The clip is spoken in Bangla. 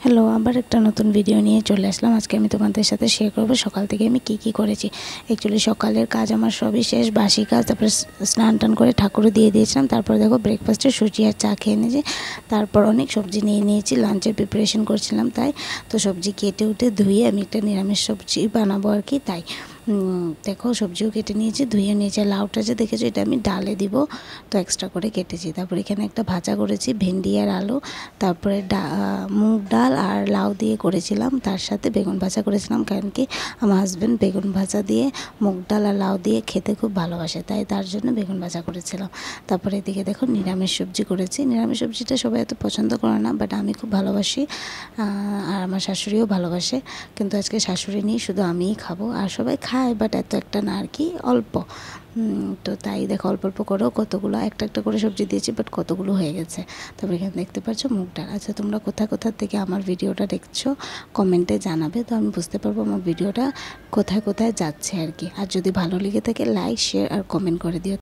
হ্যালো, আবার একটা নতুন ভিডিও নিয়ে চলে আসলাম। আজকে আমি তোমাদের সাথে শেয়ার করব সকাল থেকে আমি কি করেছি। অ্যাকচুয়ালি সকালের কাজ আমার সবই শেষ, বাসি কাজ। তারপরে স্নান টান করে ঠাকুরও দিয়ে দিয়েছিলাম। তারপরে দেখো ব্রেকফাস্টে সুজি আর চা খেয়ে নিয়েছি। তারপর অনেক সবজি নিয়ে নিয়েছি, লাঞ্চের প্রিপারেশন করছিলাম তাই। তো সবজি কেটে উঠে ধুয়ে আমি একটা নিরামিষ সবজি বানাবো আর কি, তাই দেখো সবজিও কেটে নিয়েছি, ধুয়ে নিয়েছি। লাউটা যে দেখেছো এটা আমি ডালে দিব, তো এক্সট্রা করে কেটেছি। তারপর এখানে একটা ভাজা করেছি ভেন্ডি আর আলু, তারপরে মুগ ডাল আর লাউ দিয়ে করেছিলাম, তার সাথে বেগুন ভাজা করেছিলাম। কারণ কি আমার হাজব্যান্ড বেগুন ভাজা দিয়ে মুগ ডাল আর লাউ দিয়ে খেতে খুব ভালোবাসে, তাই তার জন্য বেগুন ভাজা করেছিলাম। তারপরে এদিকে দেখো নিরামিষ সবজি করেছি। নিরামিষ সবজিটা সবাই এত পছন্দ করে না, বাট আমি খুব ভালোবাসি আর আমার শাশুড়িও ভালোবাসে। কিন্তু আজকে শাশুড়ি নেই, শুধু আমিই খাবো। আর সবাই খায় বাট এত একটা না আর কি, অল্প। তো তাই দেখো অল্প অল্প করেও কতগুলো একটা একটা করে সবজি দিয়েছি, বাট কতগুলো হয়ে গেছে। তারপরে এখানে দেখতে পাচ্ছ মুগ ডাল। আচ্ছা, তোমরা কোথা থেকে আমার ভিডিওটা দেখছো কমেন্টে জানাবে, তো আমি বুঝতে পারবো আমার ভিডিওটা কোথায় যাচ্ছে আর কি। আর যদি ভালো লেগে থাকে লাইক, শেয়ার আর কমেন্ট করে দিও।